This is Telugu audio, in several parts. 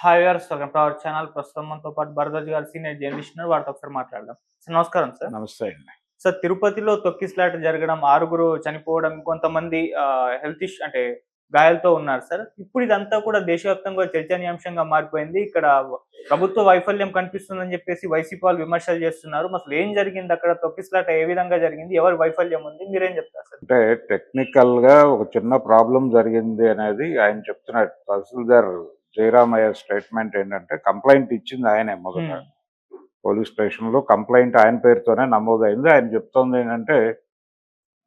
Hi viewers, welcome to our channel. ప్రస్తుతం మనతో పాటు భరద్వాజ్ గారు సీనియర్ జర్నలిస్ట్ ఉన్నారు. వారితో ఒకసారి మాట్లాడదాం. సార్ నమస్కారం సార్. నమస్తే అండి. సార్, తిరుపతిలో తొక్కిసలాట జరగడం, 6 చనిపోవడం, కొంతమంది హెల్త్ ఇష్యూ అంటే గాయాలతో ఉన్నారు సార్. ఇప్పుడు ఇదంతా కూడా దేశవ్యాప్తంగా చర్చనీయాంశంగా మారిపోయింది. ఇక్కడ ప్రభుత్వ వైఫల్యం కనిపిస్తుందని చెప్పేసి వైసీపీ వాళ్ళు విమర్శలు చేస్తున్నారు. అసలు ఏం జరిగింది అక్కడ? తొక్కిసలాట ఏ విధంగా జరిగింది? ఎవరి వైఫల్యం ఉంది? మీరేం చెప్తారు సార్? అంటే టెక్నికల్‌గా ఒక చిన్న ప్రాబ్లమ్ జరిగింది అనేది ఆయన చెప్తున్నాడు. తహసీల్దార్ జయరామయ్య స్టేట్మెంట్ ఏంటంటే కంప్లెయింట్ ఇచ్చింది ఆయనే మొదట. పోలీస్ స్టేషన్‌లో కంప్లెయింట్ ఆయన పేరుతోనే నమోదైంది. ఆయన చెప్తోంది ఏంటంటే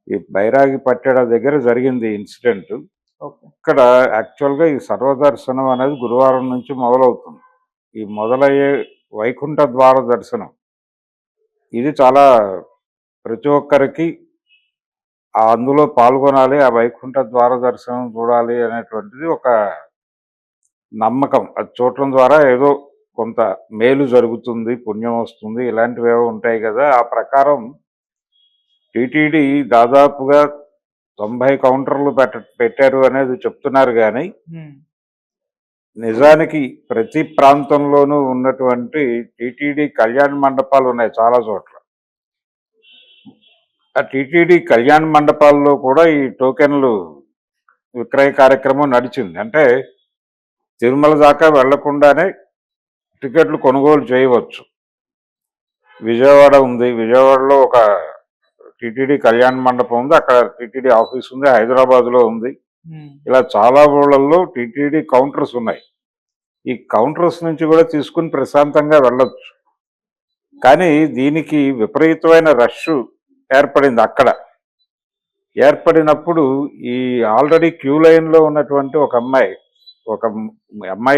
ఈ బైరాగి పట్టెడ దగ్గర జరిగింది ఇన్సిడెంట్. ఓకే. ఇక్కడ యాక్చువల్‌గా ఈ సర్వదర్శనం అనేది గురువారం నుంచి మొదలవుతుంది. ఈ మొదలయ్యే వైకుంఠ ద్వార దర్శనం ఇది చాలా ప్రతి ఒక్కరికి అందులో పాల్గొనాలి, ఆ వైకుంఠ ద్వార దర్శనం చూడాలి అనేటువంటిది ఒక నమ్మకం. అది చూడటం ద్వారా ఏదో కొంత మేలు జరుగుతుంది, పుణ్యం వస్తుంది, ఇలాంటివేవో ఉంటాయి కదా! ఆ ప్రకారం టీటీడీ దాదాపుగా 90 కౌంటర్లు పెట్టారు అనేది చెప్తున్నారు గానీ, నిజానికి ప్రతి ప్రాంతంలోనూ ఉన్నటువంటి టీటీడీ కళ్యాణ మండపాలు ఉన్నాయి చాలా చోట్ల. ఆ టీటీడీ కళ్యాణ మండపాల్లో కూడా ఈ టోకెన్లు విక్రయ కార్యక్రమం నడిచింది. అంటే తిరుమల దాకా వెళ్లకుండానే టికెట్లు కొనుగోలు చేయవచ్చు. విజయవాడ ఉంది, విజయవాడలో ఒక టీటీడీ కళ్యాణ మండపం ఉంది, అక్కడ టీటీడీ ఆఫీస్ ఉంది, హైదరాబాద్లో ఉంది. ఇలా చాలా ఊళ్ళల్లో టీటీడీ కౌంటర్స్ ఉన్నాయి. ఈ కౌంటర్స్ నుంచి కూడా తీసుకుని ప్రశాంతంగా వెళ్ళొచ్చు. కానీ దీనికి విపరీతమైన రష్ ఏర్పడింది అక్కడ. ఏర్పడినప్పుడు ఈ ఆల్రెడీ క్యూ లైన్లో ఉన్నటువంటి ఒక అమ్మాయి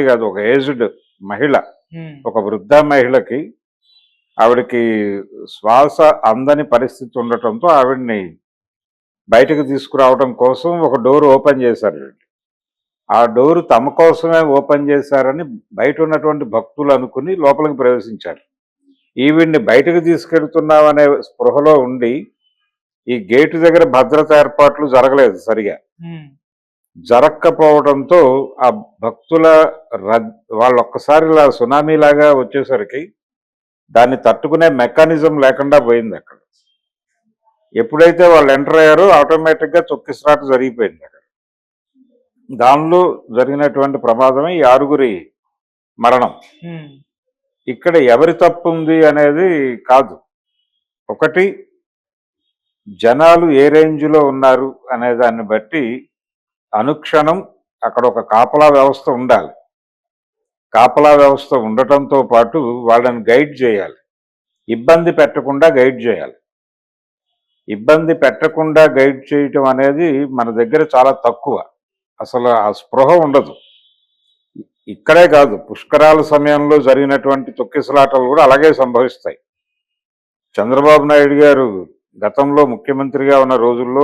కాదు, ఒక ఏజ్డ్ మహిళ, ఒక వృద్ధ మహిళకి ఆవిడకి శ్వాస అందని పరిస్థితి ఉండటంతో ఆవిడ్ని బయటకు తీసుకురావడం కోసం ఒక డోర్ ఓపెన్ చేశారు. ఆ డోరు తమ కోసమే ఓపెన్ చేశారని బయట ఉన్నటువంటి భక్తులు అనుకుని లోపలికి ప్రవేశించారు. ఈవిడ్ని బయటకు తీసుకెళ్తున్నామనే స్పృహలో ఉండి ఈ గేటు దగ్గర భద్రత ఏర్పాట్లు జరగలేదు సరిగా. జరగకపోవడంతో ఆ భక్తుల వాళ్ళు ఒక్కసారి ఇలా సునామీ లాగా వచ్చేసరికి దాన్ని తట్టుకునే మెకానిజం లేకుండా పోయింది అక్కడ. ఎప్పుడైతే వాళ్ళు ఎంటర్ అయ్యారో ఆటోమేటిక్గా తొక్కిసలాట జరిగిపోయింది అక్కడ. దానిలో జరిగినటువంటి ప్రమాదమే ఈ 6 మరణం. ఇక్కడ ఎవరి తప్పు ఉంది అనేది కాదు. ఒకటి, జనాలు ఏ రేంజ్లో ఉన్నారు అనే దాన్ని బట్టి అనుక్షణం అక్కడ ఒక కాపలా వ్యవస్థ ఉండాలి. కాపలా వ్యవస్థ ఉండటంతో పాటు వాళ్ళని గైడ్ చేయాలి, ఇబ్బంది పెట్టకుండా గైడ్ చేయాలి. ఇబ్బంది పెట్టకుండా గైడ్ చేయటం అనేది మన దగ్గర చాలా తక్కువ. అసలు ఆ స్పృహ ఉండదు. ఇక్కడే కాదు, పుష్కరాల సమయంలో జరిగినటువంటి తొక్కిసలాటలు కూడా అలాగే సంభవిస్తాయి. చంద్రబాబు నాయుడు గారు గతంలో ముఖ్యమంత్రిగా ఉన్న రోజుల్లో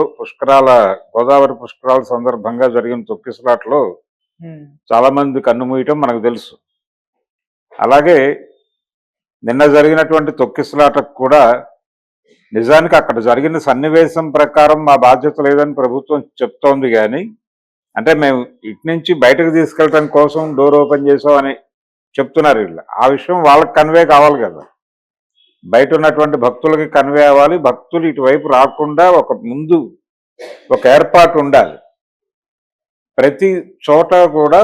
గోదావరి పుష్కరాల సందర్భంగా జరిగిన తొక్కిసలాటలో చాలా మంది కన్నుమూయటం మనకు తెలుసు. అలాగే నిన్న జరిగినటువంటి తొక్కిసలాటకు కూడా నిజానికి అక్కడ జరిగిన సన్నివేశం ప్రకారం మా బాధ్యత లేదని ప్రభుత్వం చెప్తోంది. కానీ అంటే మేము ఇటు నుంచి బయటకు తీసుకెళ్ళటం కోసం డోర్ ఓపెన్ చేసామని చెప్తున్నారు వీళ్ళు. ఆ విషయం వాళ్ళకి కన్వే కావాలి కదా, బయట ఉన్నటువంటి భక్తులకి కన్వే అవ్వాలి. భక్తులు ఇటువైపు రాకుండా ముందు ఒక ఏర్పాటు ఉండాలి. ప్రతి చోట కూడా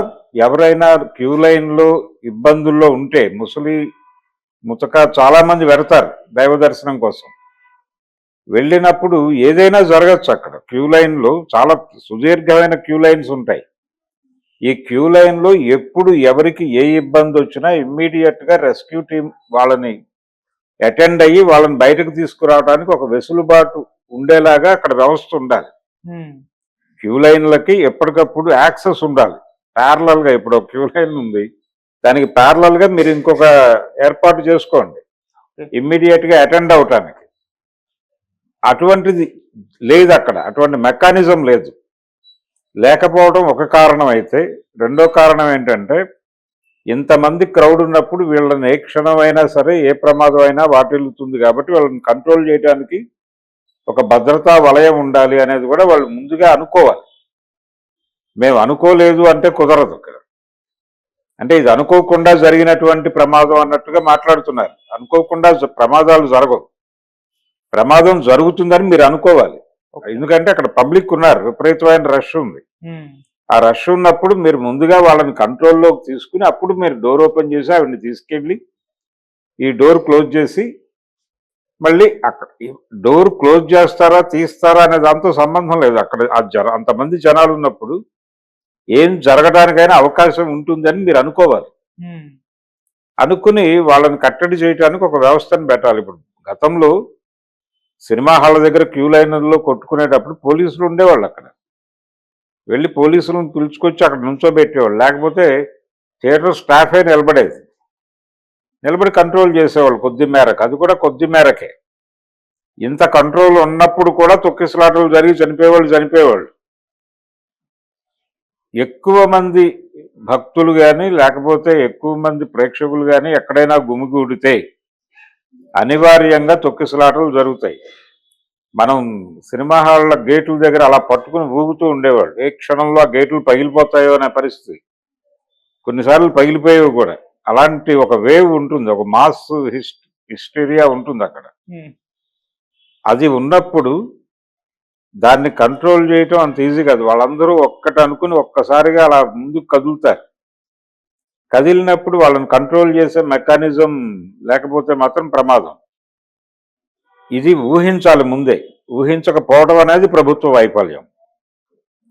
ఎవరైనా క్యూ లైన్లో ఇబ్బందుల్లో ఉంటే ముతక చాలా మంది వెడతారు దైవ దర్శనం కోసం. వెళ్ళినప్పుడు ఏదైనా జరగచ్చు. అక్కడ క్యూ లైన్లో చాలా సుదీర్ఘమైన క్యూ లైన్స్ ఉంటాయి. ఈ క్యూ లైన్లో ఎప్పుడు ఎవరికి ఏ ఇబ్బంది వచ్చినా ఇమ్మీడియట్గా రెస్క్యూ టీం వాళ్ళని అటెండ్ అయ్యి వాళ్ళని బయటకు తీసుకురావడానికి ఒక వెసులుబాటు ఉండేలాగా అక్కడ వ్యవస్థ ఉండాలి. క్యూ లైన్లకి ఎప్పటికప్పుడు యాక్సెస్ ఉండాలి. ప్యారలల్గా ఇప్పుడు ఒక క్యూ లైన్ ఉంది, దానికి ప్యారలల్గా మీరు ఇంకొక ఏర్పాటు చేసుకోండి ఇమ్మీడియట్గా అటెండ్ అవటానికి. అటువంటిది లేదు అక్కడ, అటువంటి మెకానిజం లేదు. లేకపోవడం ఒక కారణం అయితే, రెండో కారణం ఏంటంటే ఇంతమంది క్రౌడ్ ఉన్నప్పుడు వీళ్ళని ఏ క్షణమైనా సరే ఏ ప్రమాదం అయినా వాటిల్లుతుంది. కాబట్టి వాళ్ళని కంట్రోల్ చేయడానికి ఒక భద్రతా వలయం ఉండాలి అనేది కూడా వాళ్ళు ముందుగా అనుకోవాలి. మేము అనుకోలేదు అంటే కుదరదు. అంటే ఇది అనుకోకుండా జరిగినటువంటి ప్రమాదం అన్నట్టుగా మాట్లాడుతున్నారు. అనుకోకుండా ప్రమాదాలు జరగవు. ప్రమాదం జరుగుతుందని మీరు అనుకోవాలి. ఎందుకంటే అక్కడ పబ్లిక్ ఉన్నారు, విపరీతమైన రష్ ఉంది. ఆ రష్ ఉన్నప్పుడు మీరు ముందుగా వాళ్ళని కంట్రోల్లోకి తీసుకుని అప్పుడు మీరు డోర్ ఓపెన్ చేసి ఆవిడని తీసుకెళ్ళి ఈ డోర్ క్లోజ్ చేసి మళ్ళీ అక్కడ డోర్ క్లోజ్ చేస్తారా తీస్తారా అనే దాంతో సంబంధం లేదు. అక్కడ అంతమంది జనాలు ఉన్నప్పుడు ఏం జరగడానికైనా అవకాశం ఉంటుందని మీరు అనుకోవాలి. అనుకుని వాళ్ళని కట్టడి చేయడానికి ఒక వ్యవస్థను పెట్టాలి. ఇప్పుడు గతంలో సినిమా హాళ్ళ దగ్గర క్యూ లైన్లో కొట్టుకునేటప్పుడు పోలీసులు ఉండేవాళ్ళు. అక్కడ వెళ్ళి పోలీసులను పిలుచుకొచ్చి అక్కడ నుంచోబెట్టేవాళ్ళు. లేకపోతే థియేటర్ స్టాఫే నిలబడేది. నిలబడి కంట్రోల్ చేసేవాళ్ళు కొద్ది మేరకు. అది కూడా కొద్ది మేరకే. ఇంత కంట్రోల్ ఉన్నప్పుడు కూడా తొక్కిసలాటలు జరిగి చనిపోయేవాళ్ళు. ఎక్కువ మంది భక్తులు కానీ లేకపోతే ఎక్కువ మంది ప్రేక్షకులు కానీ ఎక్కడైనా గుమిగూడితే అనివార్యంగా తొక్కిసలాటలు జరుగుతాయి. మనం సినిమా హాళ్ళ గేట్ల దగ్గర అలా పట్టుకుని ఊగుతూ ఉండేవాళ్ళు. ఏ క్షణంలో ఆ గేట్లు పగిలిపోతాయో అనే పరిస్థితి. కొన్నిసార్లు పగిలిపోయేవి కూడా. అలాంటి ఒక వేవ్ ఉంటుంది, ఒక మాస్ హిస్టీరియా ఉంటుంది అక్కడ. అది ఉన్నప్పుడు దాన్ని కంట్రోల్ చేయటం అంత ఈజీ కాదు. వాళ్ళందరూ ఒక్కటి అనుకుని ఒక్కసారిగా అలా ముందుకు కదులుతారు. కదిలినప్పుడు వాళ్ళని కంట్రోల్ చేసే మెకానిజం లేకపోతే మాత్రం ప్రమాదం. ఇది ఊహించాలి ముందే. ఊహించకపోవడం అనేది ప్రభుత్వ వైఫల్యం.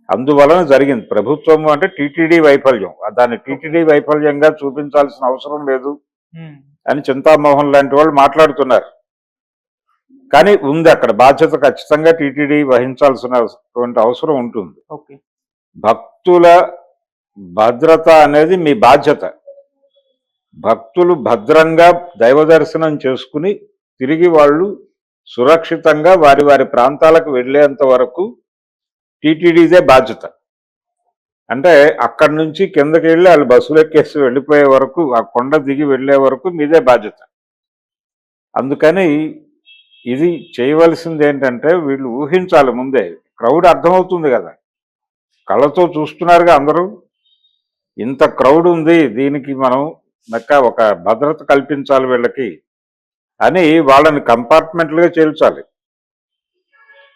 అందువలన జరిగింది. ప్రభుత్వం అంటే టీటీడీ వైఫల్యం. దాన్ని టీటీడీ వైఫల్యంగా చూపించాల్సిన అవసరం లేదు అని చింతామోహన్ లాంటి వాళ్ళు మాట్లాడుతున్నారు. కానీ ఉంది అక్కడ బాధ్యత ఖచ్చితంగా టీటీడీ వహించాల్సినటువంటి అవసరం ఉంటుంది. భక్తుల భద్రత అనేది మీ బాధ్యత. భక్తులు భద్రంగా దైవ దర్శనం చేసుకుని తిరిగి వాళ్ళు సురక్షితంగా వారి వారి ప్రాంతాలకు వెళ్ళేంత వరకు టీటీడీదే బాధ్యత. అంటే అక్కడి నుంచి కిందకి వెళ్ళి వాళ్ళు బస్సులు ఎక్కేసి వెళ్ళిపోయే వరకు, ఆ కొండ దిగి వెళ్ళే వరకు మీదే బాధ్యత. అందుకని ఇది చేయవలసింది ఏంటంటే వీళ్ళు ఊహించాలి ముందే. క్రౌడ్ అర్థమవుతుంది కదా, కళ్ళతో చూస్తున్నారుగా అందరూ. ఇంత క్రౌడ్ ఉంది, దీనికి మనం ఒక భద్రత కల్పించాలి వీళ్ళకి అని వాళ్ళని కంపార్ట్మెంట్లుగా చేర్చాలి.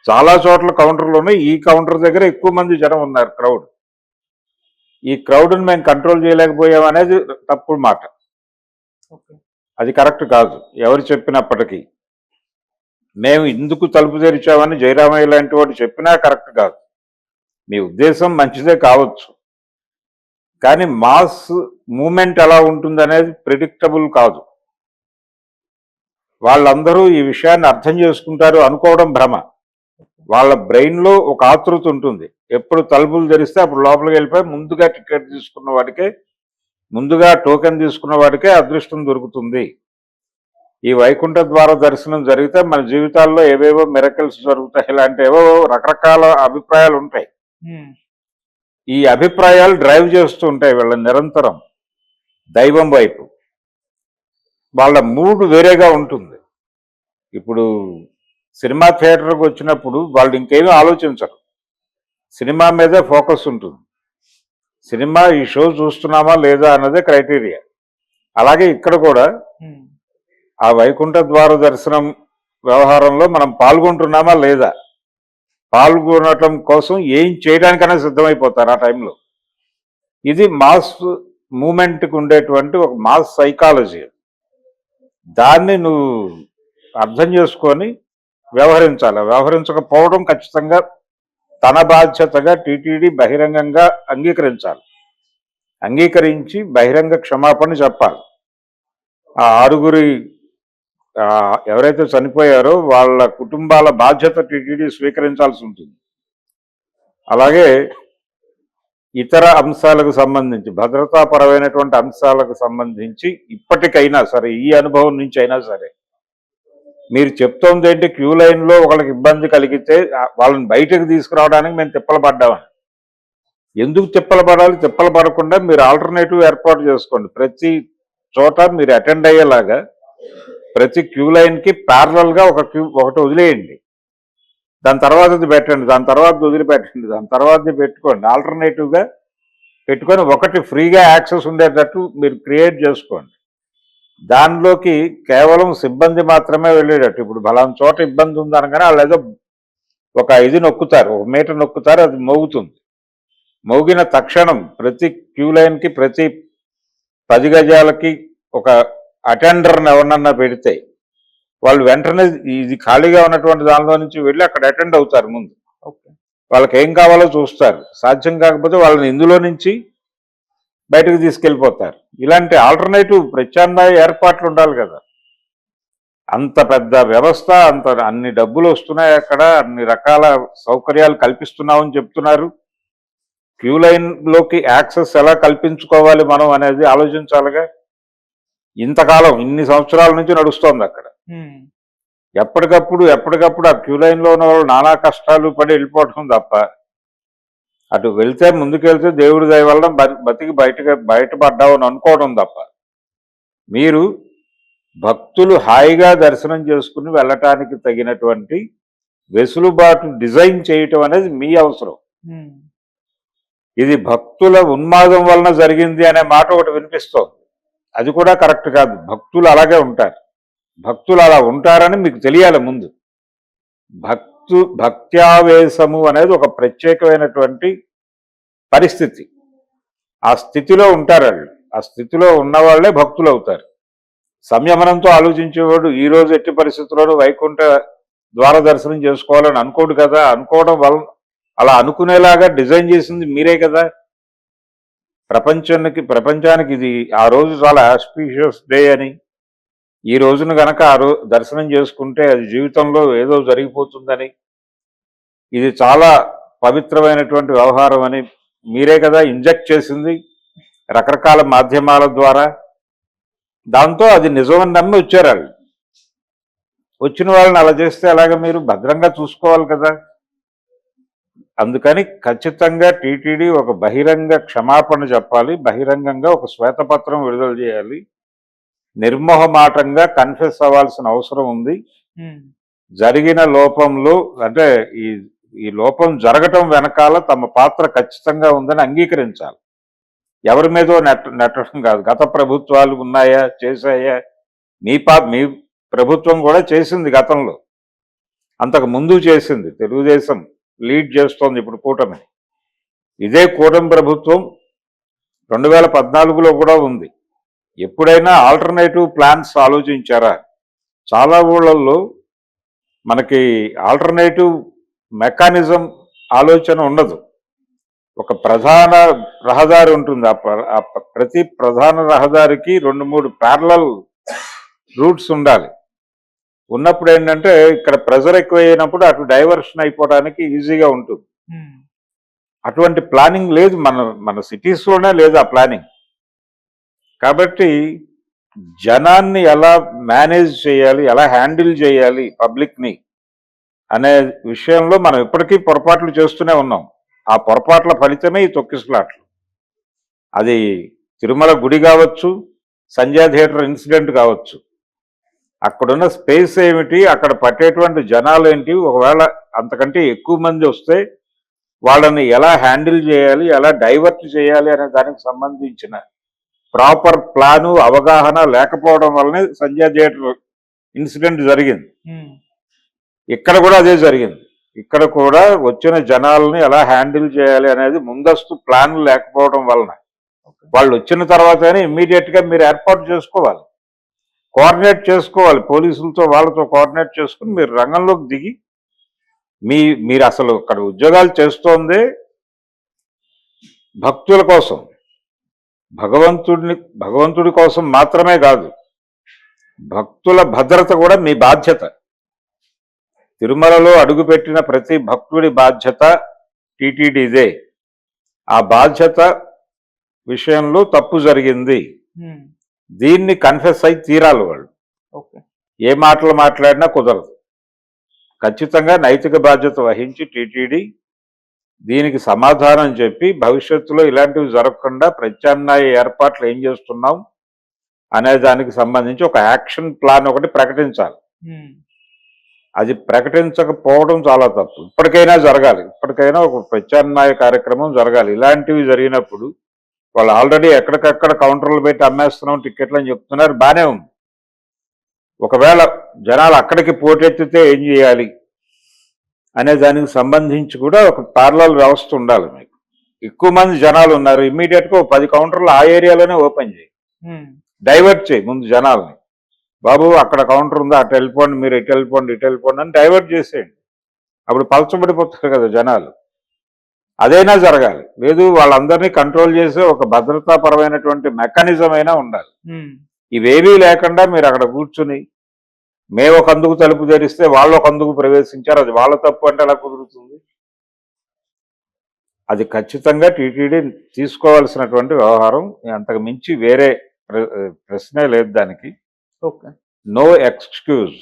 చాలా చోట్ల కౌంటర్లోనే ఈ కౌంటర్ దగ్గర ఎక్కువ మంది జనం ఉన్నారు, క్రౌడ్. ఈ క్రౌడ్ని మేము కంట్రోల్ చేయలేకపోయాం అనేది తప్పుడు మాట. అది కరెక్ట్ కాదు ఎవరు చెప్పినప్పటికీ. మేము ఇందుకు తలుపు తెరిచామని జయరామయ్య లాంటి వాడు చెప్పినా కరెక్ట్ కాదు. మీ ఉద్దేశం మంచిదే కావచ్చు, కానీ మాస్ మూమెంట్ ఎలా ఉంటుందనేది ప్రిడిక్టబుల్ కాదు. వాళ్ళందరూ ఈ విషయాన్ని అర్థం చేసుకుంటారు అనుకోవడం భ్రమ. వాళ్ళ బ్రెయిన్లో ఒక ఆతృత ఉంటుంది. ఎప్పుడు తలుపులు తెరిస్తే అప్పుడు లోపలికి వెళ్ళిపోయి ముందుగా టికెట్ తీసుకున్న వాడికే, ముందుగా టోకెన్ తీసుకున్న వాడికే అదృష్టం దొరుకుతుంది. ఈ వైకుంఠ ద్వార దర్శనం జరిగితే మన జీవితాల్లో ఏవేవో మిరకల్స్ జరుగుతాయి, ఇలాంటి ఏవో రకరకాల అభిప్రాయాలు ఉంటాయి. ఈ అభిప్రాయాలు డ్రైవ్ చేస్తూ ఉంటాయి వీళ్ళని నిరంతరం దైవం వైపు. వాళ్ళ మూడ్ వేరేగా ఉంటుంది. ఇప్పుడు సినిమా థియేటర్కి వచ్చినప్పుడు వాళ్ళు ఇంకేమీ ఆలోచించరు, సినిమా మీదే ఫోకస్ ఉంటుంది. సినిమా ఈ షో చూస్తున్నామా లేదా అన్నదే క్రైటీరియా. అలాగే ఇక్కడ కూడా ఆ వైకుంఠ ద్వార దర్శనం వ్యవహారంలో మనం పాల్గొంటున్నామా లేదా, పాల్గొనటం కోసం ఏం చేయడానికైనా సిద్ధమైపోతారు ఆ టైంలో. ఇది మాస్ మూమెంట్కి ఉండేటువంటి ఒక మాస్ సైకాలజీ. దాన్ని నువ్వు అర్థం చేసుకొని వ్యవహరించాలి. వ్యవహరించకపోవడం ఖచ్చితంగా తన బాధ్యతగా టీటీడీ బహిరంగంగా అంగీకరించాలి. అంగీకరించి బహిరంగ క్షమాపణ చెప్పాలి. ఆ 6 ఎవరైతే చనిపోయారో వాళ్ళ కుటుంబాల బాధ్యత టీటీడీ స్వీకరించాల్సి ఉంటుంది. అలాగే ఇతర అంశాలకు సంబంధించి, భద్రతాపరమైనటువంటి అంశాలకు సంబంధించి ఇప్పటికైనా సరే, ఈ అనుభవం నుంచి అయినా సరే, మీరు చెప్తోంది ఏంటి, క్యూ లైన్లో ఒకళ్ళకి ఇబ్బంది కలిగితే వాళ్ళని బయటకు తీసుకురావడానికి మేము తిప్పలు పడ్డామని. ఎందుకు తిప్పలు పడాలి? తిప్పలు పడకుండా మీరు ఆల్టర్నేటివ్ ఏర్పాటు చేసుకోండి. ప్రతి చోట మీరు అటెండ్ అయ్యేలాగా ప్రతి క్యూ లైన్కి ప్యారలల్గా ఒకటి వదిలేయండి. దాని తర్వాతది పెట్టండి, దాని తర్వాత వదిలిపెట్టండి, దాని తర్వాతది పెట్టుకోండి. ఆల్టర్నేటివ్గా పెట్టుకొని ఒకటి ఫ్రీగా యాక్సెస్ ఉండేటట్టు మీరు క్రియేట్ చేసుకోండి. దానిలోకి కేవలం సిబ్బంది మాత్రమే వెళ్ళేటట్టు. ఇప్పుడు బలానా చోట ఇబ్బంది ఉందనగానే వాళ్ళు ఏదో ఒక ఇది నొక్కుతారు, ఒక మీటర్ నొక్కుతారు, అది మోగుతుంది. మోగిన తక్షణం ప్రతి క్యూ లైన్కి ప్రతి 10 గజాలకి ఒక అటెండర్ని ఎవరినన్నా పెడితే వాళ్ళు వెంటనే ఇది ఖాళీగా ఉన్నటువంటి దానిలో నుంచి వెళ్ళి అక్కడ అటెండ్ అవుతారు ముందు. ఓకే. వాళ్ళకి ఏం కావాలో చూస్తారు. సాధ్యం కాకపోతే వాళ్ళని ఇందులో నుంచి బయటకు తీసుకెళ్ళిపోతారు. ఇలాంటి ఆల్టర్నేటివ్ ప్రత్యామ్నాయ ఏర్పాట్లు ఉండాలి కదా. అంత పెద్ద వ్యవస్థ, అన్ని డబ్బులు వస్తున్నాయి, అక్కడ అన్ని రకాల సౌకర్యాలు కల్పిస్తున్నామని చెప్తున్నారు. క్యూ లైన్లోకి యాక్సెస్ ఎలా కల్పించుకోవాలి మనం అనేది ఆలోచించాలిగా. ఇంతకాలం ఇన్ని సంవత్సరాల నుంచి నడుస్తోంది అక్కడ. ఎప్పటికప్పుడు ఆ క్యూ లైన్లో ఉన్న వాళ్ళు నానా కష్టాలు పడి వెళ్ళిపోవటం తప్ప, అటు వెళ్తే ముందుకెళ్తే దేవుడి దయ వల్ల బతికి బయటపడ్డామని అనుకోవడం తప్ప, మీరు భక్తులు హాయిగా దర్శనం చేసుకుని వెళ్ళటానికి తగినటువంటి వెసులుబాటు డిజైన్ చేయటం అనేది మీ అవసరం. ఇది భక్తుల ఉన్మాదం వలన జరిగింది అనే మాట ఒకటి వినిపిస్తోంది. అది కూడా కరెక్ట్ కాదు. భక్తులు అలాగే ఉంటారు. భక్తులు అలా ఉంటారని మీకు తెలియాలి ముందు. భక్త్యావేశము అనేది ఒక ప్రత్యేకమైనటువంటి పరిస్థితి. ఆ స్థితిలో ఉంటారు వాళ్ళు. ఆ స్థితిలో ఉన్నవాళ్లే భక్తులు అవుతారు. సంయమనంతో ఆలోచించేవాడు ఈ రోజు ఎట్టి పరిస్థితుల్లోనూ వైకుంఠ ద్వార దర్శనం చేసుకోవాలని అనుకోడు కదా. అనుకోవడం వల్ల అలా అనుకునేలాగా డిజైన్ చేసింది మీరే కదా. ప్రపంచానికి ఇది ఆ రోజు చాలా ఆస్పీషియస్ డే అని, ఈ రోజున గనక దర్శనం చేసుకుంటే అది జీవితంలో ఏదో జరిగిపోతుందని, ఇది చాలా పవిత్రమైనటువంటి వ్యవహారం అని మీరే కదా ఇంజెక్ట్ చేసింది రకరకాల మాధ్యమాల ద్వారా. దాంతో అది నిజమని నమ్మి వచ్చారు వాళ్ళు. వచ్చిన వాళ్ళని అలా చేస్తే అలాగే మీరు భద్రంగా చూసుకోవాలి కదా. అందుకని ఖచ్చితంగా టీటీడీ ఒక బహిరంగ క్షమాపణ చెప్పాలి, బహిరంగంగా ఒక శ్వేతపత్రం విడుదల చేయాలి, నిర్మోహమాటంగా కన్ఫెస్ అవ్వాల్సిన అవసరం ఉంది. జరిగిన లోపంలో అంటే ఈ లోపం జరగటం వెనకాల తమ పాత్ర ఖచ్చితంగా ఉందని అంగీకరించాలి. ఎవరి మీదో నెట్టడం కాదు. గత ప్రభుత్వాలు ఉన్నాయా, చేశాయా? మీ ప్రభుత్వం కూడా చేసింది గతంలో, అంతకు ముందు చేసింది. తెలుగుదేశం లీడ్ చేస్తోంది ఇప్పుడు కూటమి. ఇదే కూటమి ప్రభుత్వం 2014లో కూడా ఉంది. ఎప్పుడైనా ఆల్టర్నేటివ్ ప్లాన్స్ ఆలోచించారా? చాలా ఊళ్ళల్లో మనకి ఆల్టర్నేటివ్ మెకానిజం ఆలోచన ఉండదు. ఒక ప్రధాన రహదారి ఉంటుంది. ప్రతి ప్రధాన రహదారికి 2-3 ప్యారలల్ రూట్స్ ఉండాలి. ఉన్నప్పుడు ఏంటంటే ఇక్కడ ప్రెజర్ ఎక్కువ అయినప్పుడు అటు డైవర్షన్ అయిపోవడానికి ఈజీగా ఉంటుంది. అటువంటి ప్లానింగ్ లేదు మన సిటీస్లోనే లేదు ఆ ప్లానింగ్. కాబట్టి జనాన్ని ఎలా మేనేజ్ చేయాలి, ఎలా హ్యాండిల్ చేయాలి పబ్లిక్ని అనే విషయంలో మనం ఇప్పటికీ పొరపాట్లు చేస్తూనే ఉన్నాం. ఆ పొరపాట్ల ఫలితమే ఈ తొక్కిసలాట్లు. అది తిరుమల గుడి కావచ్చు, సంజయ్ థియేటర్ ఇన్సిడెంట్ కావచ్చు. అక్కడున్న స్పేస్ ఏమిటి, అక్కడ పట్టేటువంటి జనాలు ఏంటి, ఒకవేళ అంతకంటే ఎక్కువ మంది వస్తే వాళ్ళని ఎలా హ్యాండిల్ చేయాలి, ఎలా డైవర్ట్ చేయాలి అనే దానికి సంబంధించిన ప్రాపర్ ప్లాను, అవగాహన లేకపోవడం వల్లనే సంజయ్ థియేటర్ ఇన్సిడెంట్ జరిగింది. ఇక్కడ కూడా అదే జరిగింది. ఇక్కడ కూడా వచ్చిన జనాలని ఎలా హ్యాండిల్ చేయాలి అనేది ముందస్తు ప్లాన్ లేకపోవడం వలన వాళ్ళు వచ్చిన తర్వాతనే ఇమ్మీడియట్గా మీరు ఏర్పాటు చేసుకోవాలి, కోఆర్డినేట్ చేసుకోవాలి. పోలీసులతో వాళ్ళతో కోఆర్డినేట్ చేసుకుని మీరు రంగంలోకి దిగి మీరు అసలు అక్కడ ఉద్యోగాలు చేస్తోందే భక్తుల కోసం, భగవంతుడి కోసం మాత్రమే కాదు, భక్తుల భద్రత కూడా మీ బాధ్యత. తిరుమలలో అడుగుపెట్టిన ప్రతి భక్తుడి బాధ్యత టీటీడీదే. ఆ బాధ్యత విషయంలో తప్పు జరిగింది, దీన్ని కన్ఫెస్ అయి తీరాలి వాళ్ళు. ఏ మాటలు మాట్లాడినా కుదరదు. ఖచ్చితంగా నైతిక బాధ్యత వహించి టీటీడీ దీనికి సమాధానం చెప్పి భవిష్యత్తులో ఇలాంటివి జరగకుండా ప్రత్యామ్నాయ ఏర్పాట్లు ఏం చేస్తున్నాం అనే దానికి సంబంధించి ఒక యాక్షన్ ప్లాన్ ఒకటి ప్రకటించాలి. అది ప్రకటించకపోవడం చాలా తప్పు. ఇప్పటికైనా జరగాలి, ఇప్పటికైనా ఒక ప్రత్యామ్నాయ కార్యక్రమం జరగాలి. ఇలాంటివి జరిగినప్పుడు వాళ్ళు ఆల్రెడీ ఎక్కడికక్కడ కౌంటర్లు పెట్టి అమ్మేస్తున్నాం టికెట్లు అని చెప్తున్నారు, బానే ఉంది. ఒకవేళ జనాలు అక్కడికి పోటెత్తితే ఏం చేయాలి అనే దానికి సంబంధించి కూడా ఒక పార్లల్ వ్యవస్థ ఉండాలి. మీకు ఎక్కువ మంది జనాలు ఉన్నారు, ఇమ్మీడియట్ గా 10 కౌంటర్లు ఆ ఏరియాలోనే ఓపెన్ చేయి, డైవర్ట్ చేయి ముందు జనాల్ని. బాబు అక్కడ కౌంటర్ ఉందా, అటు వెళ్ళిపోండి, మీరు ఇటు వెళ్ళిపోండి, ఇటు వెళ్ళిపోండి అని డైవర్ట్ చేసేయండి. అప్పుడు పలచబడిపోతారు కదా జనాలు. అదైనా జరగాలి. లేదు వాళ్ళందరినీ కంట్రోల్ చేసే ఒక భద్రతాపరమైనటువంటి మెకానిజం అయినా ఉండాలి. ఇవేవీ లేకుండా మీరు అక్కడ కూర్చుని మేము ఒక అందుకు తలుపు తెరిస్తే వాళ్ళు ఒక అందుకు ప్రవేశించారు, అది వాళ్ళ తప్పు అంటే ఎలా కుదురుతుంది? అది ఖచ్చితంగా టీటీడీ తీసుకోవాల్సినటువంటి వ్యవహారం. అంతకు మించి వేరే ప్రశ్నే లేదు దానికి. ఓకే. No excuse.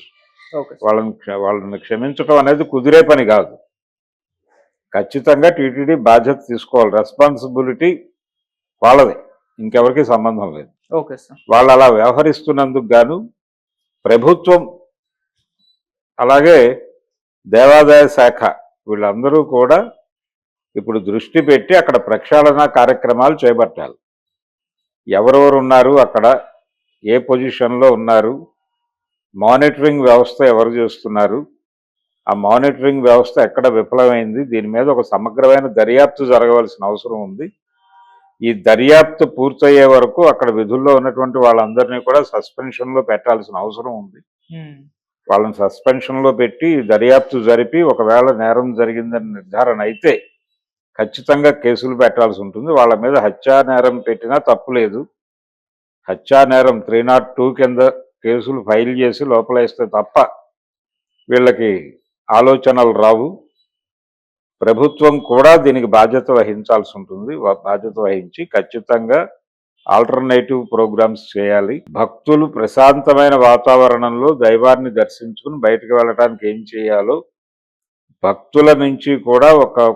ఓకే. వాళ్ళని క్షమించడం అనేది కుదిరే పని కాదు. ఖచ్చితంగా టీటీడీ బాధ్యత తీసుకోవాలి. రెస్పాన్సిబిలిటీ వాళ్ళది, ఇంకెవరికి సంబంధం లేదు. Okay sir. వాళ్ళు అలా వ్యవహరిస్తున్నందుకు గాను ప్రభుత్వం అలాగే దేవాదాయ శాఖ వీళ్ళందరూ కూడా ఇప్పుడు దృష్టి పెట్టి అక్కడ ప్రక్షాళన కార్యక్రమాలు చేపట్టాలి. ఎవరెవరు ఉన్నారు అక్కడ, ఏ పొజిషన్లో ఉన్నారు, మానిటరింగ్ వ్యవస్థ ఎవరు చేస్తున్నారు, ఆ మానిటరింగ్ వ్యవస్థ ఎక్కడ విఫలమైంది, దీని మీద ఒక సమగ్రమైన దర్యాప్తు జరగవలసిన అవసరం ఉంది. ఈ దర్యాప్తు పూర్తయ్యే వరకు అక్కడ విధుల్లో ఉన్నటువంటి వాళ్ళందరినీ కూడా సస్పెన్షన్లో పెట్టాల్సిన అవసరం ఉంది. వాళ్ళని సస్పెన్షన్లో పెట్టి దర్యాప్తు జరిపి ఒకవేళ నేరం జరిగిందని నిర్ధారణ అయితే ఖచ్చితంగా కేసులు పెట్టాల్సి ఉంటుంది. వాళ్ళ మీద హత్యా నేరం పెట్టినా తప్పు లేదు. హత్యా నేరం 302 కింద కేసులు ఫైల్ చేసి లోపలేస్తే తప్ప వీళ్ళకి ఆలోచనలు రావు. ప్రభుత్వం కూడా దీనికి బాధ్యత వహించాల్సి ఉంటుంది. బాధ్యత వహించి ఖచ్చితంగా ఆల్టర్నేటివ్ ప్రోగ్రామ్స్ చేయాలి. భక్తులు ప్రశాంతమైన వాతావరణంలో దైవాన్ని దర్శించుకుని బయటకు వెళ్ళడానికి ఏం చేయాలో భక్తుల నుంచి కూడా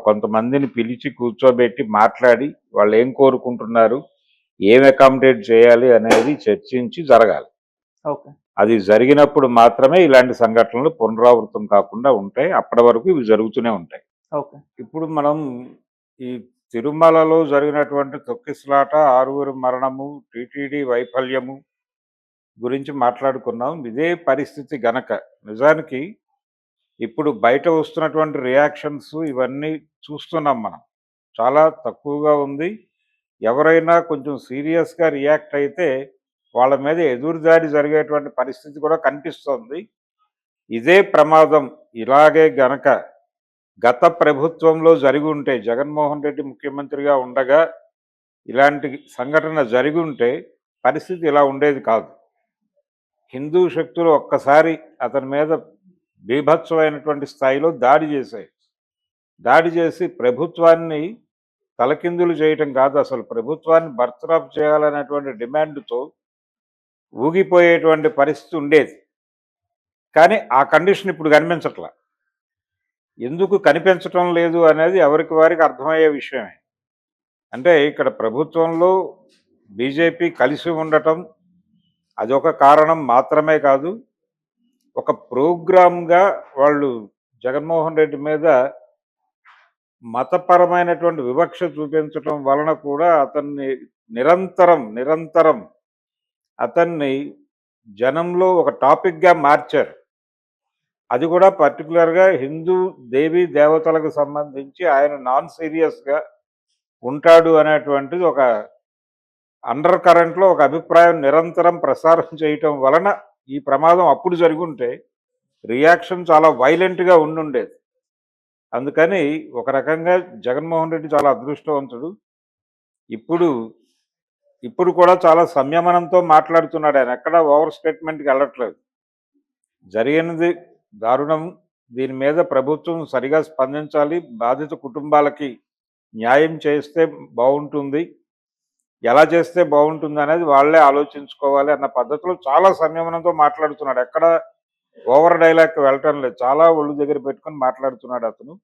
కొంతమందిని పిలిచి కూర్చోబెట్టి మాట్లాడి వాళ్ళు ఏం కోరుకుంటున్నారు, ఏం అకామిడేట్ చేయాలి అనేది చర్చించి జరగాలి. ఓకే. అది జరిగినప్పుడు మాత్రమే ఇలాంటి సంఘటనలు పునరావృతం కాకుండా ఉంటాయి. అప్పటి వరకు ఇవి జరుగుతూనే ఉంటాయి. ఓకే. ఇప్పుడు మనం ఈ తిరుమలలో జరిగినటువంటి తొక్కిసలాట, 6 మరణము, టీటీడీ వైఫల్యము గురించి మాట్లాడుకున్నాం. ఇదే పరిస్థితి గనక నిజానికి ఇప్పుడు బయట వస్తున్నటువంటి రియాక్షన్స్ ఇవన్నీ చూస్తున్నాం మనం, చాలా తక్కువగా ఉంది. ఎవరైనా కొంచెం సీరియస్గా రియాక్ట్ అయితే వాళ్ళ మీద ఎదురుదాడి జరిగేటువంటి పరిస్థితి కూడా కనిపిస్తోంది. ఇదే ప్రమాదం ఇలాగే గనక గత ప్రభుత్వంలో జరిగి ఉంటే, జగన్మోహన్ రెడ్డి ముఖ్యమంత్రిగా ఉండగా ఇలాంటి సంఘటన జరిగి ఉంటే పరిస్థితి ఇలా ఉండేది కాదు. హిందూ శక్తులు ఒక్కసారి అతని మీద బీభత్సమైనటువంటి స్థాయిలో దాడి చేశాయి. దాడి చేసి ప్రభుత్వాన్ని తలకిందులు చేయటం కాదు, అసలు ప్రభుత్వాన్ని బర్తరఫ్ చేయాలనేటువంటి డిమాండ్తో ఊగిపోయేటువంటి పరిస్థితి ఉండేది. కానీ ఆ కండిషన్ ఇప్పుడు కనిపించట్లా. ఎందుకు కనిపించటం లేదు అనేది ఎవరికి వారికి అర్థమయ్యే విషయమే. అంటే ఇక్కడ ప్రభుత్వంలో బీజేపీ కలిసి ఉండటం అదొక కారణం మాత్రమే కాదు, ఒక ప్రోగ్రామ్గా వాళ్ళు జగన్మోహన్ రెడ్డి మీద మతపరమైనటువంటి వివక్ష చూపించటం వలన కూడా అతన్ని నిరంతరం అతన్ని జనంలో ఒక టాపిక్గా మార్చారు. అది కూడా పర్టికులర్గా హిందూ దేవీ దేవతలకు సంబంధించి ఆయన నాన్ సీరియస్గా ఉంటాడు అనేటువంటిది ఒక అండర్ కరెంట్లో ఒక అభిప్రాయం నిరంతరం ప్రసారం చేయటం వలన ఈ ప్రమాదం అప్పుడు జరుగుంటే రియాక్షన్ చాలా వైలెంట్గా ఉండుండేది. అందుకని ఒక రకంగా జగన్మోహన్ రెడ్డి చాలా అదృష్టవంతుడు. ఇప్పుడు కూడా చాలా సంయమనంతో మాట్లాడుతున్నాడు. ఆయన ఎక్కడ ఓవర్ స్టేట్మెంట్కి వెళ్ళట్లేదు. జరిగినది దారుణం, దీని మీద ప్రభుత్వం సరిగా స్పందించాలి, బాధిత కుటుంబాలకి న్యాయం చేస్తే బాగుంటుంది, ఎలా చేస్తే బాగుంటుంది అనేది వాళ్ళే ఆలోచించుకోవాలి అన్న పద్ధతిలో చాలా సంయమనంతో మాట్లాడుతున్నాడు. ఎక్కడ ఓవర్ డైలాగ్కి వెళ్ళటం లేదు, చాలా ఒళ్ళు దగ్గర పెట్టుకొని మాట్లాడుతున్నాడు అతను.